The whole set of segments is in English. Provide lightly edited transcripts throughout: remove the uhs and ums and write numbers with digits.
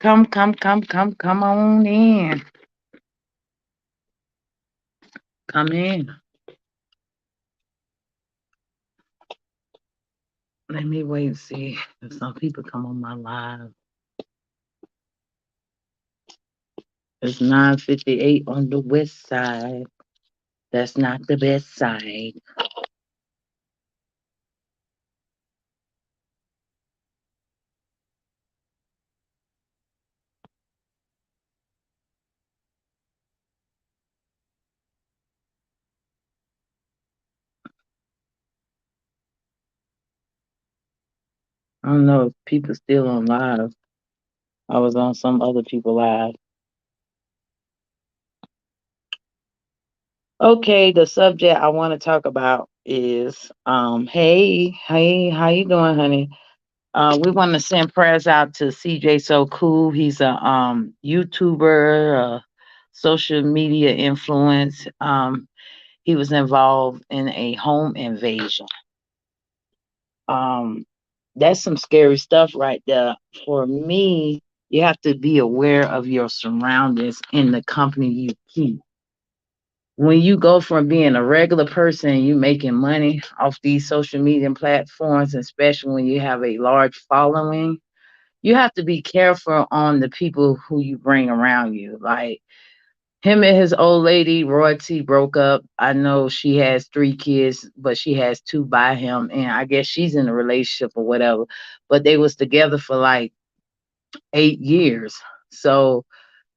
Come on in. Come in. Let me wait and see if some people come on my live. It's 9:58 on the west side. That's not the best side. I don't know if people still on live. I was on some other people live. Okay, the subject I want to talk about is hey, how you doing, honey? We want to send prayers out to CJ So Cool. He's a YouTuber, social media influence. He was involved in a home invasion. Um, that's some scary stuff right there. For me, you have to be aware of your surroundings and the company you keep. When you go from being a regular person, you making money off these social media platforms, especially when you have a large following, you have to be careful on the people who you bring around you. Like him and his old lady, Royalty, broke up. I know she has 3 kids, but she has two by him, and I guess she's in a relationship or whatever. But they was together for like 8 years. So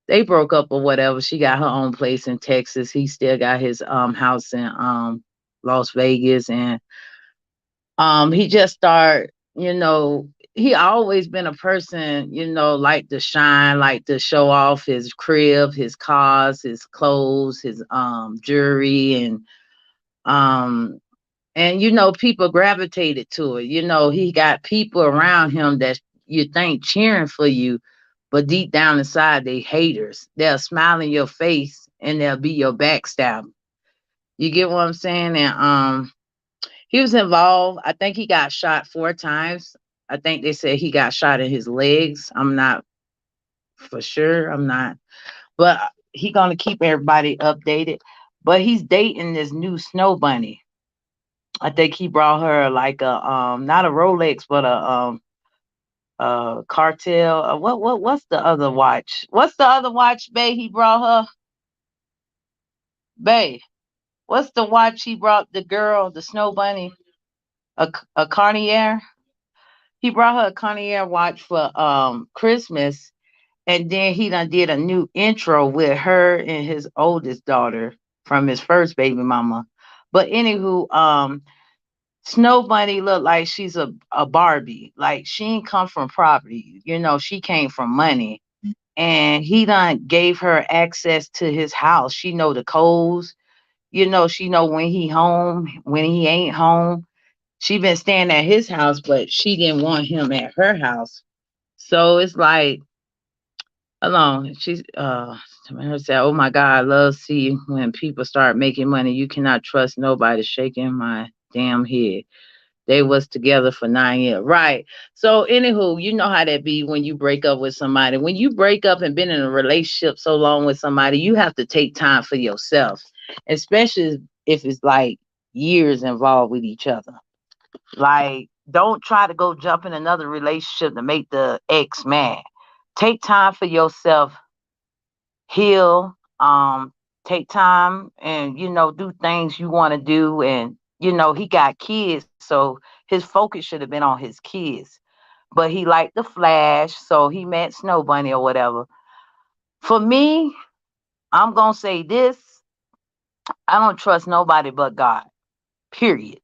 they broke up or whatever. She got her own place in Texas. He still got his house in Las Vegas, and he just started, he always been a person, like to shine, like to show off his crib, his cars, his clothes, his jewelry, um and people gravitated to it. He got people around him that you think cheering for you, but deep down inside they haters. They'll smile in your face and they'll be your backstab. You get what I'm saying? And he was involved. I think he got shot 4 times. I think they said he got shot in his legs. I'm not for sure. I'm not, but he gonna keep everybody updated. But he's dating this new snow bunny. I think he brought her like a not a Rolex, but a cartel. What's the other watch? What's the other watch, Bay? He brought her, Bay. What's the watch he brought the girl, the snow bunny? A Cartier. He brought her a Cartier watch for Christmas, and then he done did a new intro with her and his oldest daughter from his first baby mama. But anywho, Snow Bunny looked like she's a Barbie. Like she ain't come from property. She came from money. And he done gave her access to his house. She know the codes. She know when he home, when he ain't home. She been staying at his house, but she didn't want him at her house. So it's like, hold on. She's her said, "Oh my God, I love to see when people start making money. You cannot trust nobody." Shaking my damn head. They was together for 9 years. Right. So anywho, you know how that be when you break up with somebody. When you break up and been in a relationship so long with somebody, you have to take time for yourself. Especially if it's like years involved with each other. Like, don't try to go jump in another relationship to make the ex mad. Take time for yourself, heal, take time and do things you want to do. And he got kids, so his focus should have been on his kids. But he liked the flash, so he met Snow Bunny or whatever. For me, I'm gonna say this: I don't trust nobody but God. Period.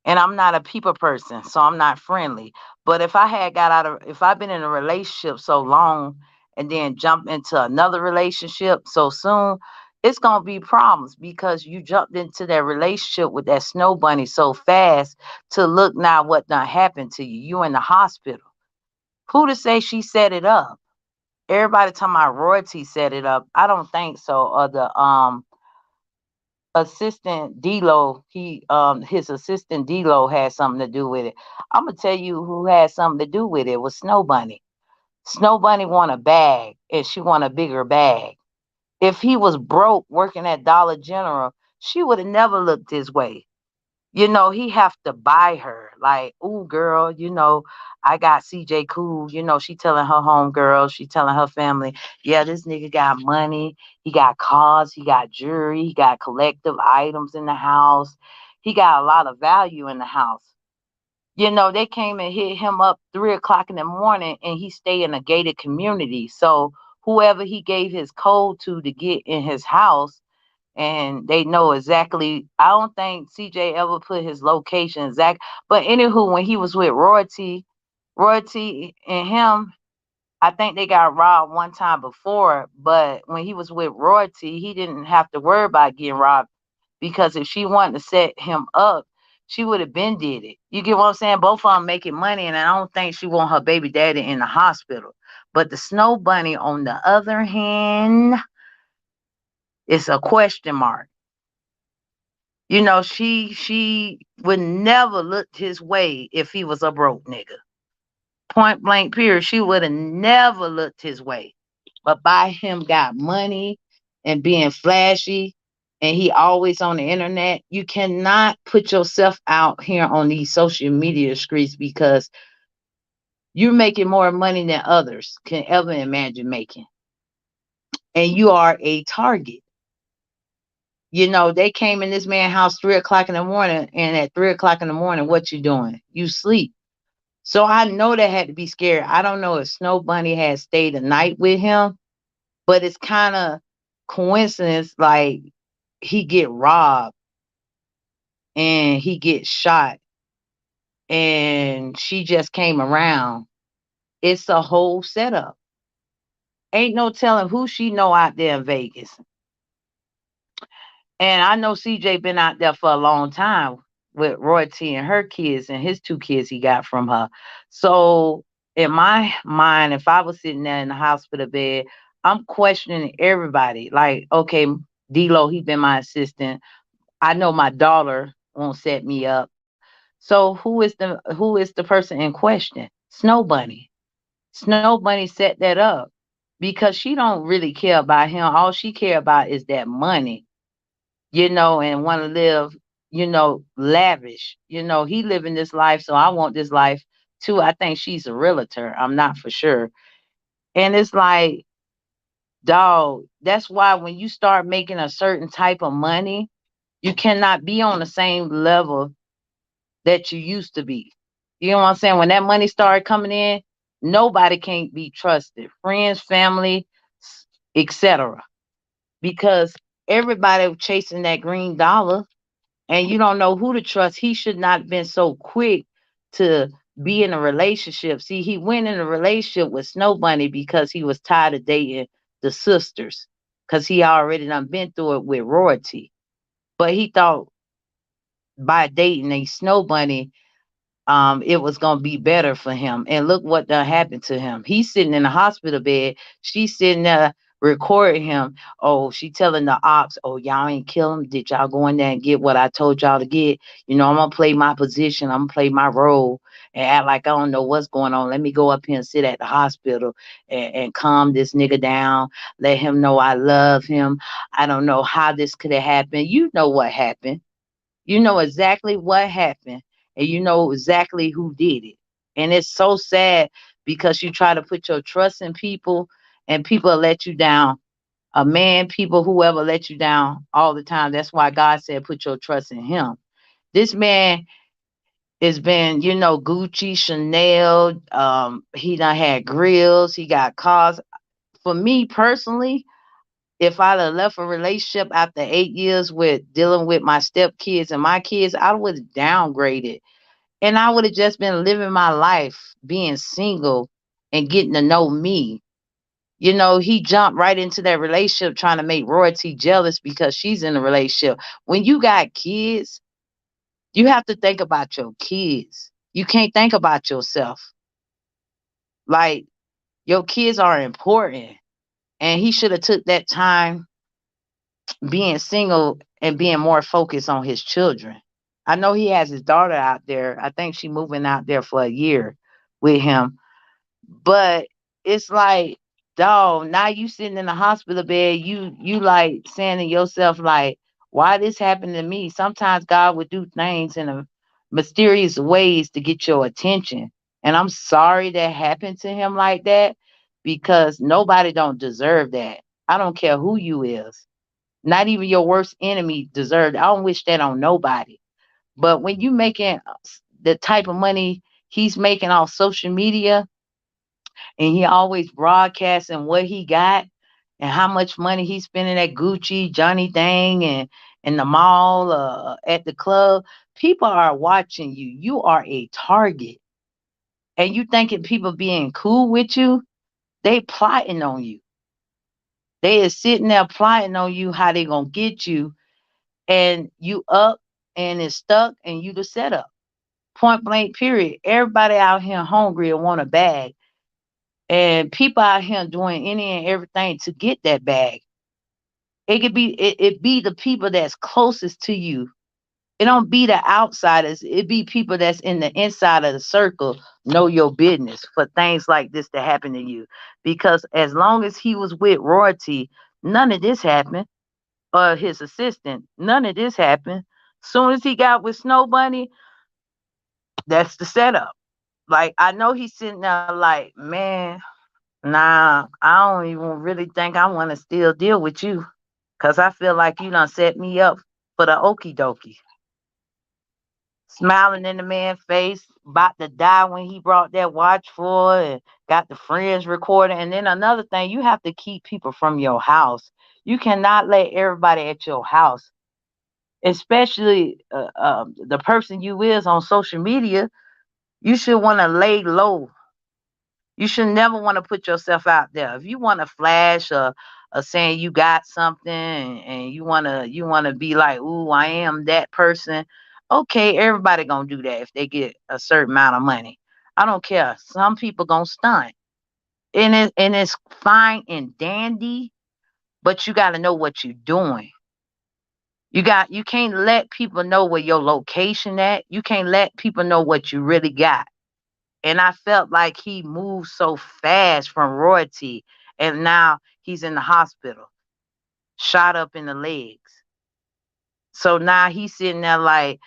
And I'm not a people person, so I'm not friendly. But if I've been in a relationship so long and then jump into another relationship so soon, it's gonna be problems because you jumped into that relationship with that snow bunny so fast to look now what done happened to you. You in the hospital. Who to say she set it up? Everybody talking about Royalty set it up. I don't think so. Or the assistant D'Lo, his assistant D'Lo had something to do with it. I'm gonna tell you who had something to do with it was Snow Bunny. Snow Bunny want a bag and she want a bigger bag. If he was broke working at Dollar General, she would have never looked his way. He have to buy her. Like, ooh, girl, I got CJ Cool. She telling her homegirl, she telling her family, yeah, this nigga got money. He got cars, he got jewelry, he got collective items in the house. He got a lot of value in the house. They came and hit him up 3 o'clock in the morning and he stay in a gated community. So whoever he gave his code to get in his house, and they know exactly. I don't think CJ ever put his location exact. But anywho, when he was with Royalty and him, I think they got robbed one time before. But when he was with Royalty, he didn't have to worry about getting robbed because if she wanted to set him up, she would have been did it. You get what I'm saying? Both of them making money, and I don't think she want her baby daddy in the hospital. But the Snow Bunny, on the other hand, it's a question mark. She would never look his way if he was a broke nigga. Point blank period. She would have never looked his way. But by him got money and being flashy and he always on the internet, you cannot put yourself out here on these social media streets because you're making more money than others can ever imagine making. And you are a target. They came in this man's house 3 o'clock in the morning, and at 3 o'clock in the morning, what you doing? You sleep. So I know they had to be scared. I don't know if Snow Bunny had stayed a night with him, but it's kind of coincidence. Like he get robbed and he gets shot, and she just came around. It's a whole setup. Ain't no telling who she know out there in Vegas. And I know CJ been out there for a long time with Royalty and her kids and his 2 kids he got from her. So in my mind, if I was sitting there in the hospital bed, I'm questioning everybody. Like, okay, D-Lo, he been my assistant. I know my daughter won't set me up. So who is the person in question? Snow Bunny. Snow Bunny set that up because she don't really care about him. All she care about is that money, and want to live, lavish. He living this life, so I want this life too. I think she's a realtor. I'm not for sure. And it's like, dog, that's why when you start making a certain type of money, you cannot be on the same level that you used to be. You know what I'm saying? When that money started coming in, nobody can't be trusted. Friends, family, etc. Because everybody chasing that green dollar and you don't know who to trust. He should not have been so quick to be in a relationship. See, he went in a relationship with Snow Bunny because he was tired of dating the sisters, because he already done been through it with Royalty. But he thought by dating a Snow Bunny, it was gonna be better for him. And look what done happened to him. He's sitting in the hospital bed. She's sitting there recording him. Oh, she telling the ops, oh, y'all ain't kill him. Did y'all go in there and get what I told y'all to get? I'm gonna play my position. I'm gonna play my role and act like I don't know what's going on. Let me go up here and sit at the hospital and calm this nigga down. Let him know I love him. I don't know how this could have happened. You know what happened. You know exactly what happened and you know exactly who did it. And it's so sad because you try to put your trust in people and people let you down. A man, people, whoever let you down all the time. That's why God said, put your trust in him. This man has been, Gucci, Chanel. He done had grills. He got cars. For me personally, if I'd have left a relationship after 8 years with dealing with my stepkids and my kids, I would have downgraded. And I would have just been living my life, being single and getting to know me. He jumped right into that relationship trying to make Royalty jealous because she's in a relationship. When you got kids, you have to think about your kids. You can't think about yourself. Like, your kids are important. And he should have took that time being single and being more focused on his children. I know he has his daughter out there. I think she moving out there for a year with him. But it's like, dog, now you sitting in the hospital bed, you like saying to yourself, like, why this happened to me? Sometimes God would do things in a mysterious ways to get your attention. And I'm sorry that happened to him like that, because nobody don't deserve that. I don't care who you is. Not even your worst enemy deserved. I don't wish that on nobody. But when you making the type of money he's making off social media, and he always broadcasting what he got and how much money he's spending at Gucci, Johnny Dang, and the mall, at the club, people are watching you. You are a target. And you thinking people being cool with you, they plotting on you. They is sitting there plotting on you how they gonna get you, and you up and it's stuck and you the setup. Point blank period. Everybody out here hungry and want a bag. And people out here doing any and everything to get that bag. It be the people that's closest to you. It don't be the outsiders. It be people that's in the inside of the circle know your business for things like this to happen to you. Because as long as he was with royalty, none of this happened. Or his assistant, none of this happened. Soon as he got with Snow Bunny, that's the setup. Like, I know he's sitting there like, man, nah, I don't even really think I want to still deal with you. Cause I feel like you done set me up for the okie dokie. Smiling in the man's face, about to die when he brought that watch for, and got the friends recording. And then another thing, you have to keep people from your house. You cannot let everybody at your house, especially the person you is on social media. You should want to lay low. You should never want to put yourself out there. If you want to flash, or saying you got something, and you wanna be like, ooh, I am that person. Okay, everybody gonna do that if they get a certain amount of money. I don't care. Some people gonna stunt, and it's fine and dandy, but you got to know what you're doing. You can't let people know where your location at. You can't let people know what you really got. And I felt like he moved so fast from royalty, and now he's in the hospital, shot up in the legs. So now he's sitting there like,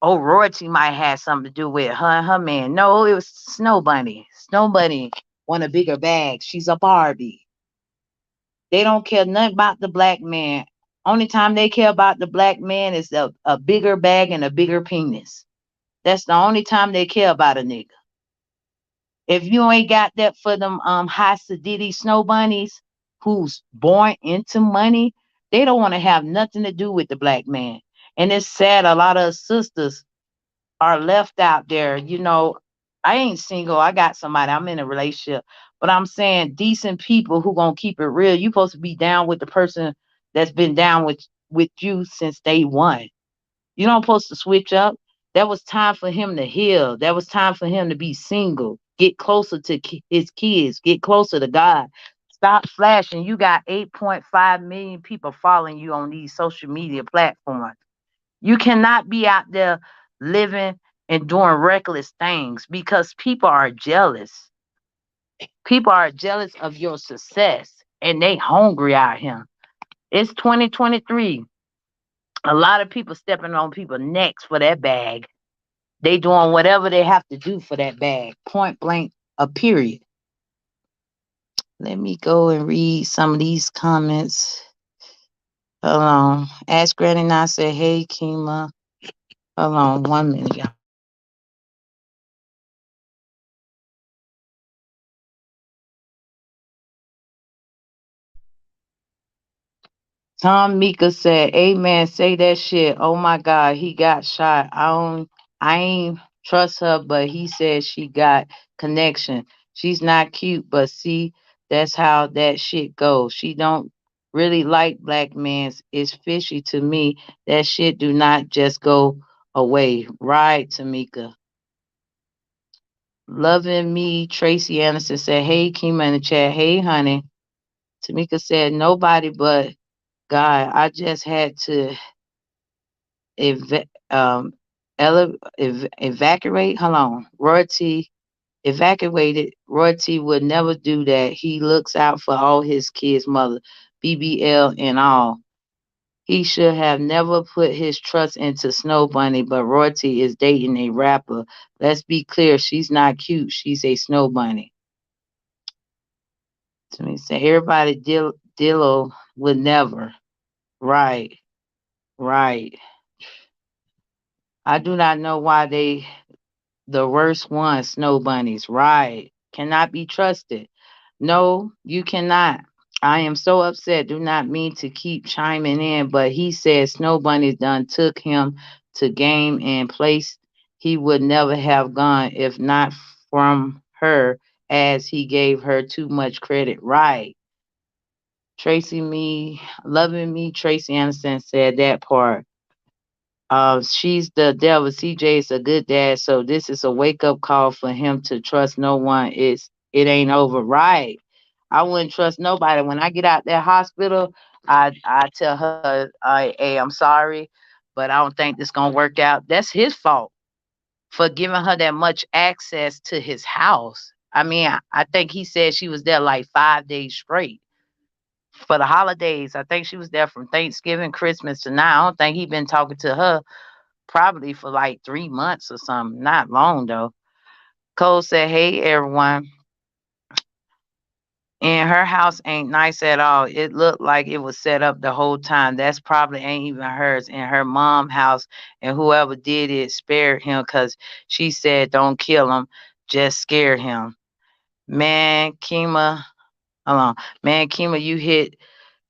oh, royalty might have something to do with her and her man. No, it was Snow Bunny. Snow Bunny want a bigger bag. She's a Barbie. They don't care nothing about the black man. Only time they care about the black man is a bigger bag and a bigger penis. That's the only time they care about a nigga. If you ain't got that for them high sedity snow bunnies who's born into money, they don't want to have nothing to do with the black man. And it's sad a lot of sisters are left out there. I ain't single. I got somebody. I'm in a relationship. But I'm saying decent people who gonna keep it real. You supposed to be down with the person that's been down with you since day one. You don't supposed to switch up. That was time for him to heal. That was time for him to be single. Get closer to his kids. Get closer to God. Stop flashing. You got 8.5 million people following you on these social media platforms. You cannot be out there living and doing reckless things because people are jealous. People are jealous of your success and they hungry out here. It's 2023. A lot of people stepping on people's necks for that bag. They doing whatever they have to do for that bag. Point blank, a period. Let me go and read some of these comments. Hold on. Ask Granny now said, hey Kima. Hold on 1 minute, y'all. Tom Mika said, amen, say that shit. Oh my God, he got shot. I ain't trust her, but he said she got connection. She's not cute, but see, that's how that shit goes. She don't really like black mans. It's fishy to me. That shit do not just go away. Right, Tamika. Loving me, Tracy Anderson said, hey, Kima in the chat. Hey, honey. Tamika said, nobody but God. I just had to eva- um, evacuate. Hold on. Royalty. Evacuated. Roy T would never do that. He looks out for all his kids' mother, BBL and all. He should have never put his trust into Snow Bunny, but Roy T is dating a rapper. Let's be clear, she's not cute. She's a Snow Bunny. To me, say everybody Dillo would never. Right, right. I do not know why they the worst ones, Snow Bunnies. Right. Cannot be trusted. No, you cannot. I am so upset. Do not mean to keep chiming in, but he said Snow Bunny done took him to game and place he would never have gone if not from her, as he gave her too much credit. Right. Tracy me loving me, Tracy Anderson said that part. She's the devil. CJ is a good dad, so this is a wake up call for him to trust no one. It ain't over, right? I wouldn't trust nobody. When I get out that hospital, I tell her, hey, I'm sorry, but I don't think this gonna work out. That's his fault for giving her that much access to his house. I mean, I think he said she was there like 5 days straight for the holidays. I think she was there from Thanksgiving, Christmas to now. I don't think he been talking to her probably for like 3 months or something. Not long though. Cole said, "Hey everyone." And her house ain't nice at all. It looked like it was set up the whole time. That's probably ain't even hers. And her mom house and whoever did it spared him because she said don't kill him, just scare him. Man, Kima, hold on. Man, Kima,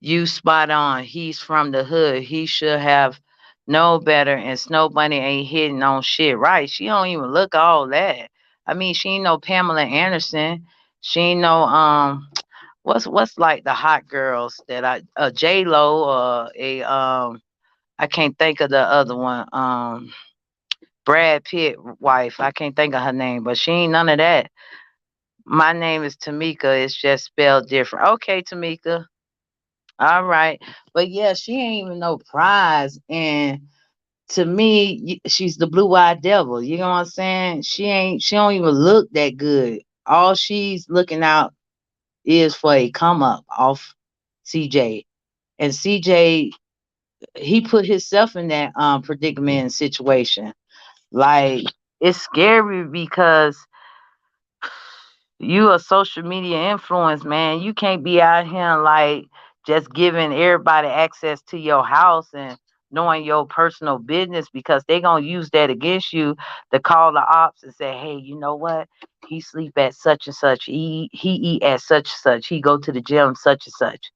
you spot on. He's from the hood. He should have known better. And Snow Bunny ain't hitting on shit. Right. She don't even look all that. I mean, she ain't no Pamela Anderson. She ain't no what's like the hot girls that J Lo or a I can't think of the other one. Brad Pitt wife. I can't think of her name, but she ain't none of that. My name is Tamika. It's just spelled different. Okay, Tamika. All right. But yeah, she ain't even no prize. And to me, she's the blue eyed devil. You know what I'm saying? She don't even look that good. All she's looking out is for a come up off CJ. And CJ, he put himself in that predicament situation. Like it's scary because you a social media influence, man. You can't be out here like just giving everybody access to your house and knowing your personal business because they gonna use that against you to call the ops and say, hey, you know what? He sleep at such and such. He eat at such and such. He go to the gym such and such.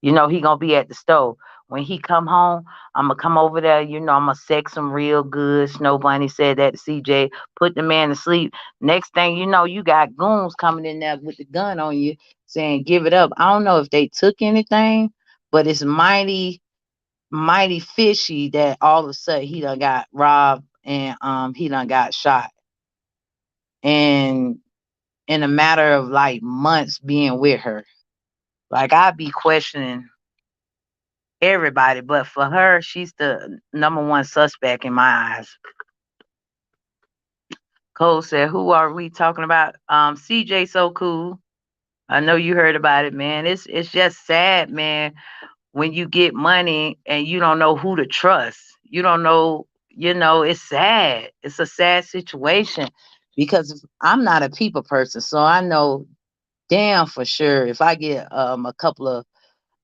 You know, he gonna be at the stove. When he come home, I'm gonna come over there, I'm gonna sex him real good. Snow Bunny said that to CJ, put the man to sleep. Next thing you know, you got goons coming in there with the gun on you saying, give it up. I don't know if they took anything, but it's mighty, mighty fishy that all of a sudden he done got robbed and he done got shot. And in a matter of like months being with her. Like I'd be questioning everybody, but for her, she's the number one suspect in my eyes. Cole said, "Who are we talking about?" CJ, so cool. I know you heard about it, man. It's just sad, man, when you get money and you don't know who to trust. You don't know, it's sad. It's a sad situation because I'm not a people person, so I know damn for sure if I get a couple of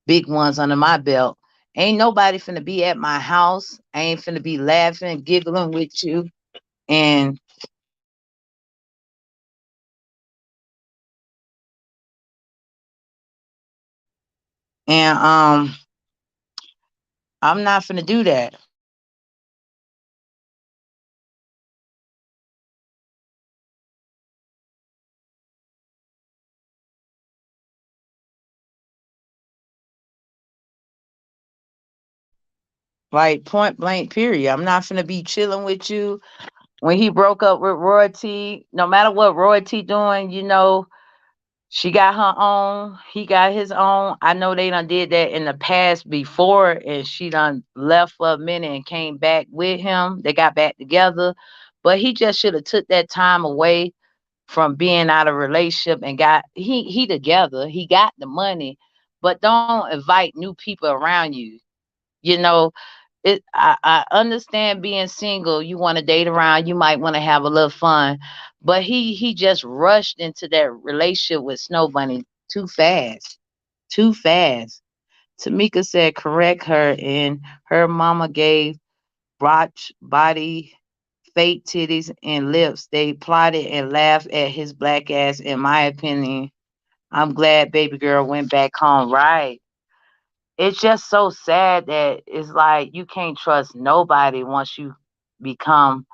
big ones under my belt. Ain't nobody finna be at my house. I ain't finna be laughing, giggling with you. And and I'm not finna do that. Like point blank period. I'm not finna be chilling with you. When he broke up with Roy T, no matter what Roy T doing, she got her own, he got his own. I know they done did that in the past before, and she done left for a minute and came back with him. They got back together, but he just should have took that time away from being out of relationship and got he together, he got the money, but don't invite new people around you. You know, I understand being single, you want to date around, you might want to have a little fun, but he just rushed into that relationship with Snow Bunny too fast. Too fast. Tamika said correct her, and her mama gave Broch body fake titties and lips. They plotted and laughed at his black ass, in my opinion. I'm glad baby girl went back home. Right. It's just so sad that it's like you can't trust nobody once you become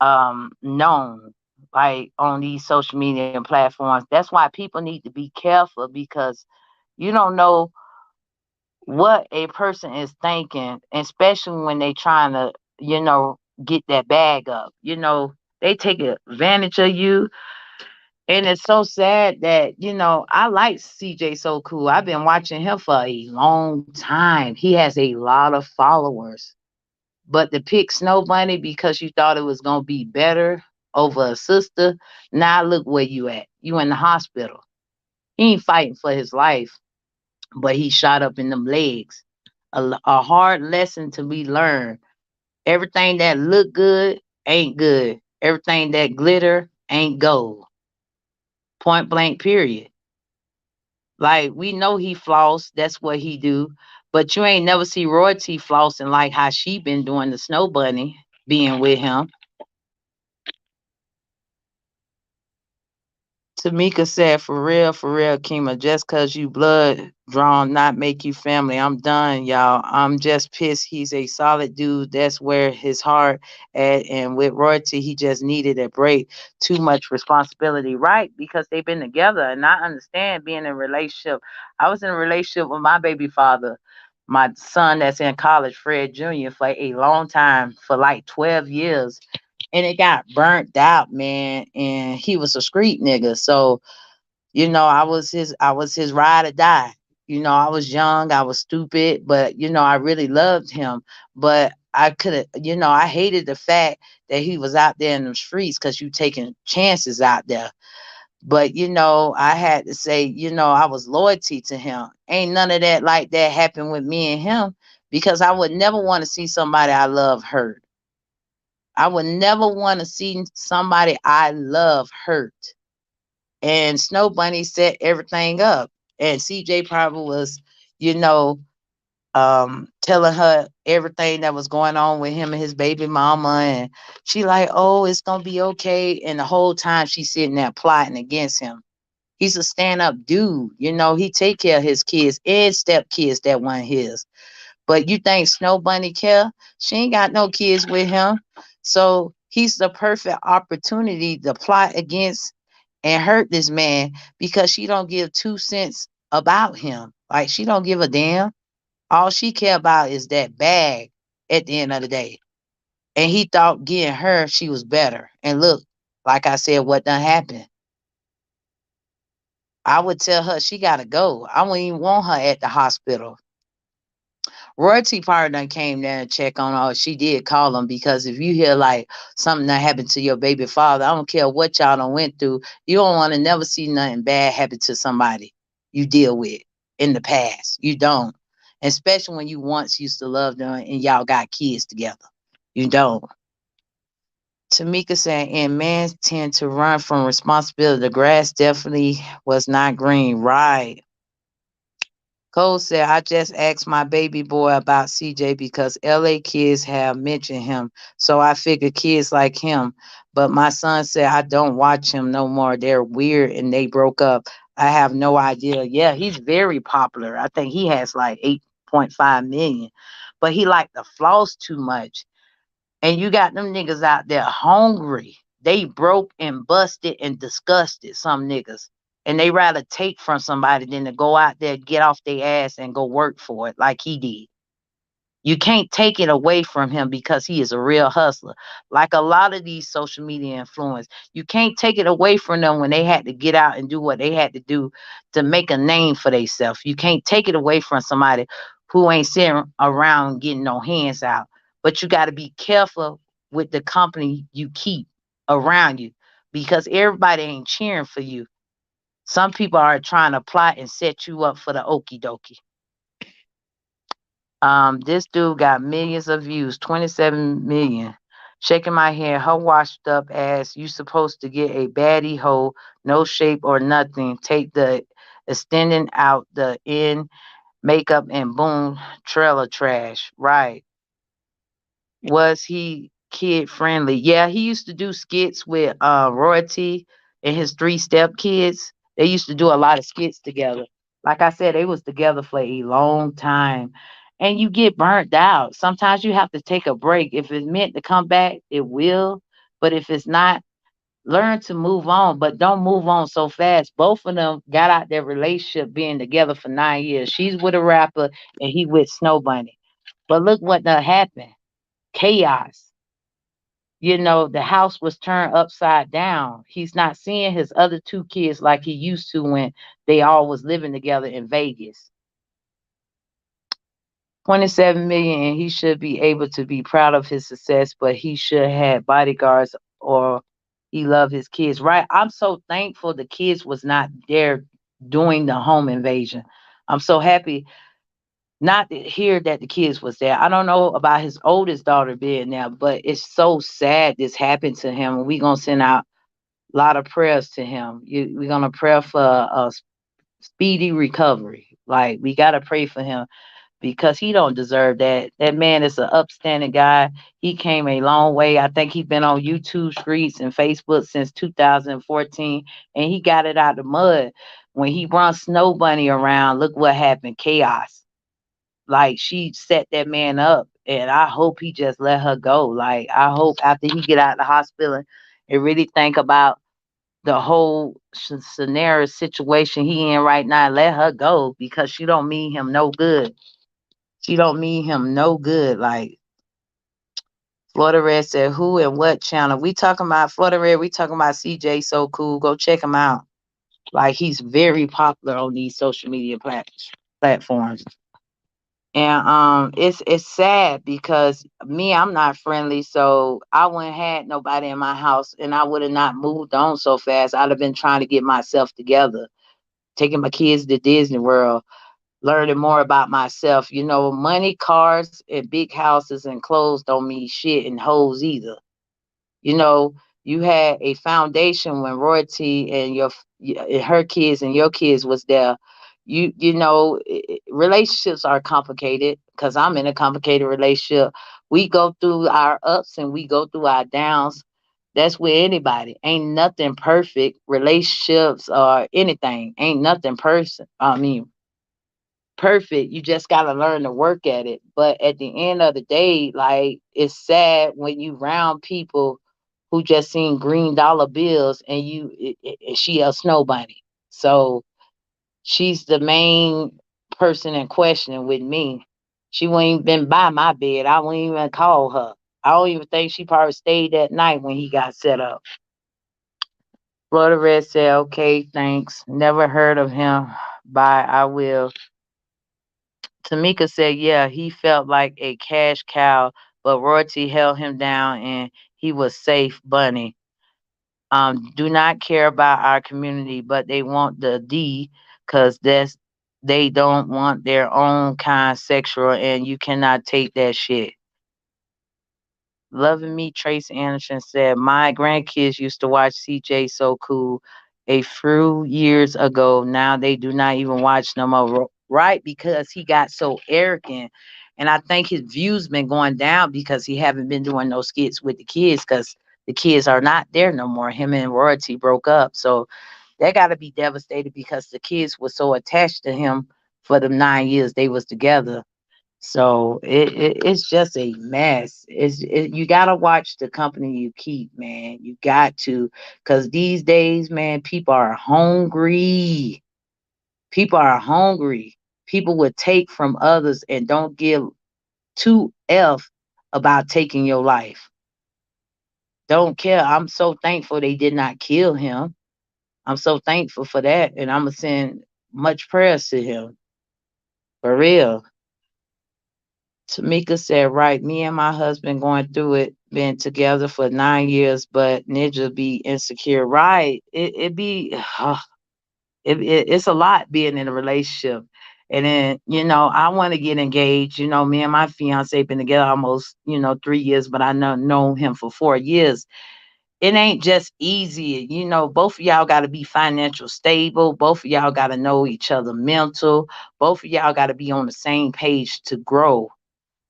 known, like on these social media platforms. That's why people need to be careful, because you don't know what a person is thinking, especially when they trying to, get that bag up. They take advantage of you. And it's so sad that, I like CJ So Cool. I've been watching him for a long time. He has a lot of followers. But to pick Snow Bunny because you thought it was gonna be better over a sister, now look where you at. You in the hospital. He ain't fighting for his life, but he shot up in them legs. A hard lesson to be learned. Everything that look good ain't good. Everything that glitter ain't gold. Point blank period. Like we know he floss, that's what he do. But you ain't never see Royalty flossing like how she been doing the Snow Bunny being with him. Tamika said, for real, Kima, just cause you blood drawn not make you family. I'm done, y'all. I'm just pissed. He's a solid dude. That's where his heart at. And with Royalty, he just needed a break. Too much responsibility. Right, because they've been together. And I understand being in a relationship. I was in a relationship with my baby father, my son that's in college, Fred Jr., for a long time, for like 12 years, and it got burnt out, man. And he was a street nigga. So, I was his ride or die. I was young, I was stupid, but I really loved him. But I could have, I hated the fact that he was out there in the streets because you taking chances out there. But I had to say, I was loyalty to him. Ain't none of that like that happened with me and him, because I would never want to see somebody I love hurt. I would never want to see somebody I love hurt. And Snow Bunny set everything up. And CJ probably was, you know, telling her everything that was going on with him and his baby mama. And she like, oh, it's gonna be okay. And the whole time she's sitting there plotting against him. He's a stand-up dude. He take care of his kids and step kids that weren't his. But you think Snow Bunny care? She ain't got no kids with him. So he's the perfect opportunity to plot against and hurt this man, because she don't give 2 cents about him. Like, she don't give a damn. All she care about is that bag at the end of the day. And he thought getting her, she was better. And look, like I said, what done happened? I would tell her she gotta go. I wouldn't even want her at the hospital. Royalty part done came there and check on her. She did call him, because if you hear like something that happened to your baby father, I don't care what y'all done went through, you don't want to never see nothing bad happen to somebody you deal with in the past. You don't. Especially when you once used to love them and y'all got kids together. You don't. Tamika said, and men tend to run from responsibility. The grass definitely was not green. Right. Cole said, I just asked my baby boy about CJ because LA kids have mentioned him. So I figured kids like him. But my son said, I don't watch him no more. They're weird and they broke up. I have no idea. Yeah, he's very popular. I think he has like 8.5 million. But he like to floss too much. And you got them niggas out there hungry. They broke and busted and disgusted, some niggas. And they rather take from somebody than to go out there, get off their ass and go work for it like he did. You can't take it away from him because he is a real hustler. Like a lot of these social media influencers, you can't take it away from them when they had to get out and do what they had to do to make a name for themselves. You can't take it away from somebody who ain't sitting around getting no hands out. But you got to be careful with the company you keep around you. because everybody ain't cheering for you. Some people are trying to plot and set you up for the okie dokie. This dude got millions of views, 27 million. Shaking my head, her washed up ass. You supposed to get a baddie hoe, no shape or nothing. Take the extending out the end makeup and boom, trailer trash. Right. Was he kid friendly? Yeah, he used to do skits with Royalty and his three step kids. They used to do a lot of skits together. Like I said, they was together for a long time. And you get burnt out. Sometimes you have to take a break. If it's meant to come back, it will. But if it's not, learn to move on. But don't move on so fast. Both of them got out their relationship being together for 9 years. She's with a rapper and he with Snow Bunny. But look what done happened. Chaos. The house was turned upside down. He's not seeing his other two kids like he used to when they all was living together in Vegas. 27 million, and he should be able to be proud of his success, but he should have bodyguards or he love his kids. Right. I'm so thankful the kids was not there doing the home invasion. I'm so happy not to hear that the kids was there. I don't know about his oldest daughter being there, but it's so sad this happened to him. We gonna send out a lot of prayers to him. We're gonna pray for a speedy recovery. Like we gotta pray for him because he don't deserve that. That man is an upstanding guy. He came a long way. I think he's been on YouTube streets and Facebook since 2014, and he got it out the mud. When he brought Snow Bunny around, look what happened. Chaos. Like she set that man up, and I hope he just let her go. Like I hope after he get out of the hospital and really think about the whole scenario situation he in right now, let her go because she don't mean him no good. She don't mean him no good. Like Florida Red said, who and what channel? We talking about Florida Red. We talking about CJ So Cool. Go check him out. Like he's very popular on these social media platforms. And it's sad because me, I'm not friendly, so I wouldn't had nobody in my house and I would have not moved on so fast. I'd have been trying to get myself together, taking my kids to Disney World, learning more about myself. Money, cars, and big houses and clothes don't mean shit and hoes either. You know, you had a foundation when Royalty and her kids and your kids was there. Relationships are complicated because I'm in a complicated relationship. We go through our ups and we go through our downs. That's with anybody. Ain't nothing perfect. Relationships or anything ain't nothing perfect. You just gotta learn to work at it. But at the end of the day, like it's sad when you round people who just seen green dollar bills and she a Snow Bunny. So she's the main person in question with me. She wouldn't even been by my bed. I wouldn't even call her. I don't even think she probably stayed that night when he got set up. Florida Red said, okay, thanks. Never heard of him. Bye, I will. Tamika said, yeah, he felt like a cash cow, but Royalty held him down and he was safe, Bunny. Do not care about our community, but they want the D because they don't want their own kind sexual, and you cannot take that shit. Loving Me, Trace Anderson said, my grandkids used to watch CJ So Cool a few years ago. Now they do not even watch no more. Right? Because he got so arrogant. And I think his views been going down because he haven't been doing no skits with the kids because the kids are not there no more. Him and Royalty broke up. So they got to be devastated because the kids were so attached to him for the 9 years they was together. So it's just a mess. You gotta watch the company you keep, man. You got to, cause these days, man, people are hungry. People are hungry. People would take from others and don't give two f about taking your life. Don't care. I'm so thankful they did not kill him. I'm so thankful for that, and I'm gonna send much prayers to him for real. Tamika said, right, me and my husband going through it been together for 9 years, but Ninja be insecure. Right. It be it's a lot being in a relationship. And then, I want to get engaged. Me and my fiance been together almost, 3 years, but I know him for 4 years. It ain't just easy. Both of y'all got to be financial stable. Both of y'all got to know each other mental. Both of y'all got to be on the same page to grow.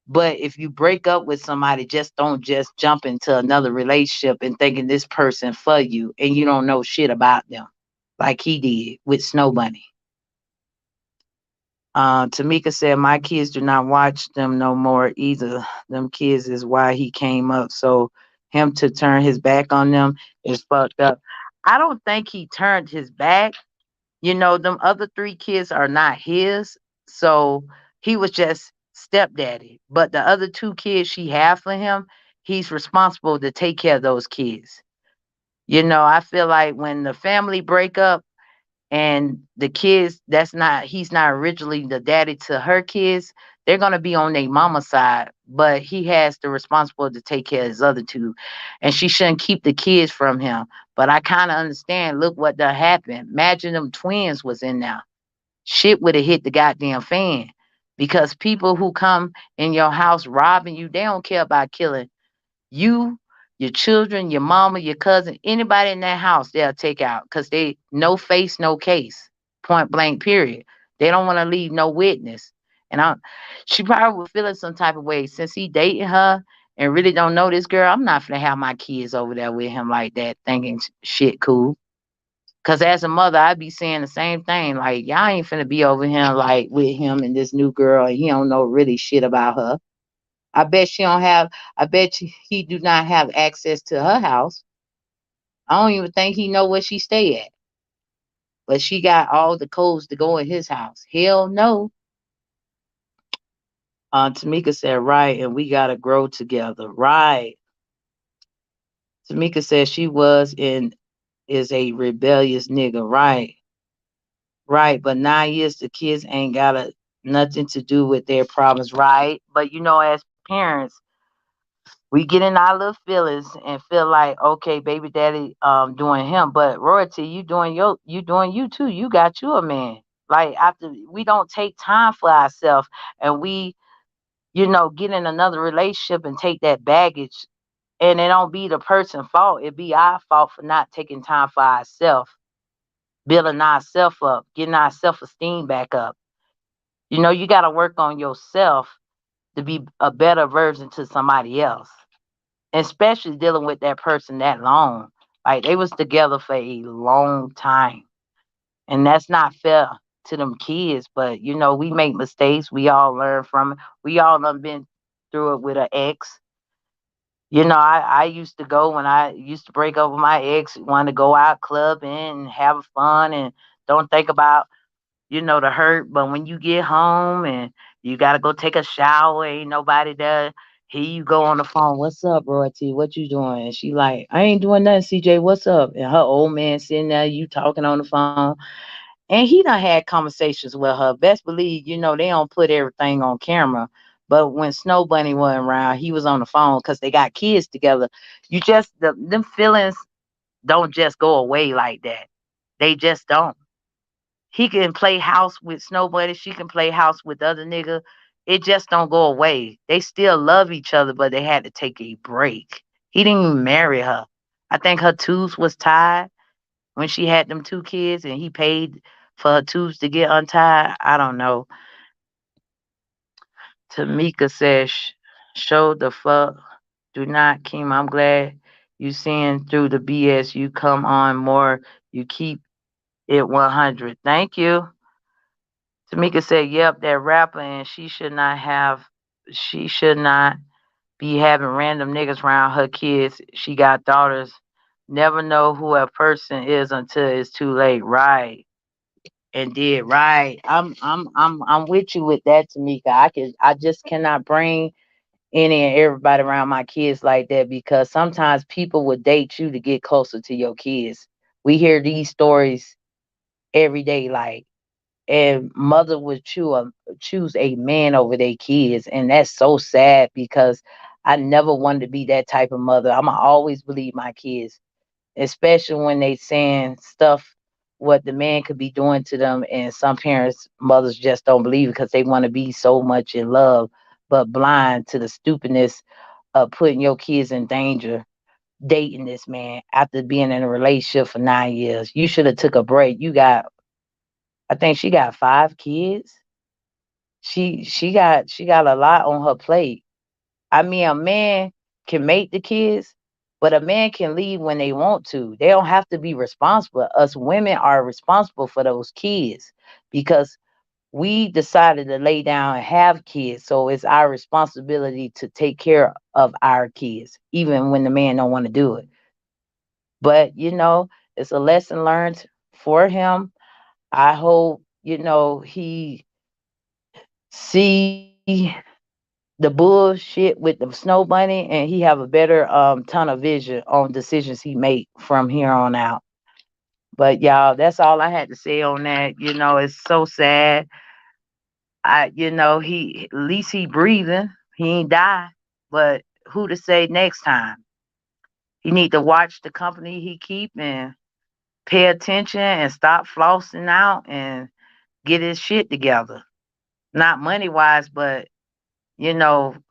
But if you break up with somebody, just don't just jump into another relationship and thinking this person for you and you don't know shit about them like he did with Snow Bunny. Tamika said, my kids do not watch them no more either. Them kids is why he came up. So him to turn his back on them is fucked up. I don't think he turned his back. Them other three kids are not his. So he was just stepdaddy. But the other two kids she had for him, he's responsible to take care of those kids. I feel like when the family break up, and the kids he's not originally the daddy to her kids, they're going to be on their mama side, but he has the responsibility to take care of his other two, and she shouldn't keep the kids from him. But I kind of understand. Look what done happened. Imagine them twins was in there, shit would have hit the goddamn fan, because people who come in your house robbing you, they don't care about killing you, your children, your mama, your cousin, anybody in that house, they'll take out because they no face, no case, point blank, period. They don't want to leave no witness. And she probably was feeling some type of way since he dating her and really don't know this girl. I'm not gonna have my kids over there with him like that, thinking shit cool. Cause as a mother, I'd be saying the same thing. Like, y'all ain't finna be over here like with him and this new girl, and he don't know really shit about her. I bet she don't have. I bet he do not have access to her house. I don't even think he know where she stay at. But she got all the codes to go in his house. Hell no. Tamika said, right, and we gotta grow together. Right. Tamika said she was and is a rebellious nigga. Right. Right. But 9 years the kids ain't got nothing to do with their problems. Right. But as parents, we get in our little feelings and feel like, okay, baby daddy doing him, but royalty, you doing you too. You got you a man. Like, after we don't take time for ourselves, and we, get in another relationship and take that baggage, and it don't be the person's fault. It be our fault for not taking time for ourselves, building ourselves up, getting our self esteem back up. You gotta work on yourself to be a better version to somebody else, especially dealing with that person that long. Like, they was together for a long time, and that's not fair to them kids. But we make mistakes. We all learn from it. We all done been through it with an ex. I used to go when I used to break up with my ex, want to go out clubbing and have fun and don't think about the hurt. But when you get home and you gotta go take a shower, ain't nobody there. Here you go on the phone. What's up, Royalty? What you doing? And she like, I ain't doing nothing, CJ. What's up? And her old man sitting there, you talking on the phone. And he done had conversations with her. Best believe, they don't put everything on camera. But when Snow Bunny wasn't around, he was on the phone because they got kids together. Them feelings don't just go away like that. They just don't. He can play house with Snowbuddy. She can play house with other nigga. It just don't go away. They still love each other, but they had to take a break. He didn't even marry her. I think her tubes was tied when she had them two kids, and he paid for her tubes to get untied. I don't know. Tamika says, "Show the fuck. Do not, Kim. I'm glad you seeing through the BS. You come on more. You keep it 100. Thank you." Tamika said, "Yep, that rapper, and she should not be having random niggas around her kids. She got daughters. Never know who a person is until it's too late." Right. And did right. I'm with you with that, Tamika. I just cannot bring any and everybody around my kids like that, because sometimes people would date you to get closer to your kids. We hear these stories every day, like, and mother would choose a man over their kids, and that's so sad because I never wanted to be that type of mother. I'ma always believe my kids, especially when they saying stuff what the man could be doing to them, and some parents, mothers just don't believe because they want to be so much in love, but blind to the stupidness of putting your kids in danger dating this man after being in a relationship for 9 years. You should have took a break. I think she got 5 kids. She got a lot on her plate. I mean, a man can make the kids, but a man can leave when they want to. They don't have to be responsible. Us women are responsible for those kids because we decided to lay down and have kids. So it's our responsibility to take care of our kids, even when the man don't want to do it. But it's a lesson learned for him. I hope he see the bullshit with the snow bunny, and he have a better ton of vision on decisions he make from here on out. But y'all, that's all I had to say on that. It's so sad. He at least he breathing. He ain't die. But who to say next time? He need to watch the company he keep and pay attention and stop flossing out and get his shit together. Not money wise, but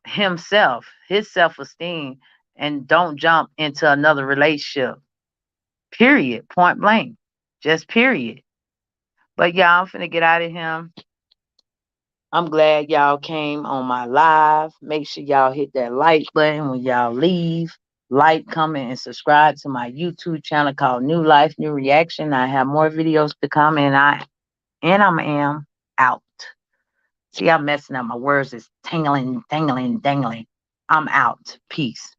himself, his self esteem, and don't jump into another relationship. Period. Point blank. Just period. But y'all, I'm finna get out of here. I'm glad y'all came on my live. Make sure y'all hit that like button when y'all leave. Like, comment, and subscribe to my YouTube channel called New Life, New Reaction. I have more videos to come, and I'm out. See, I'm messing up. My words is tingling, dangling, dangling. I'm out. Peace.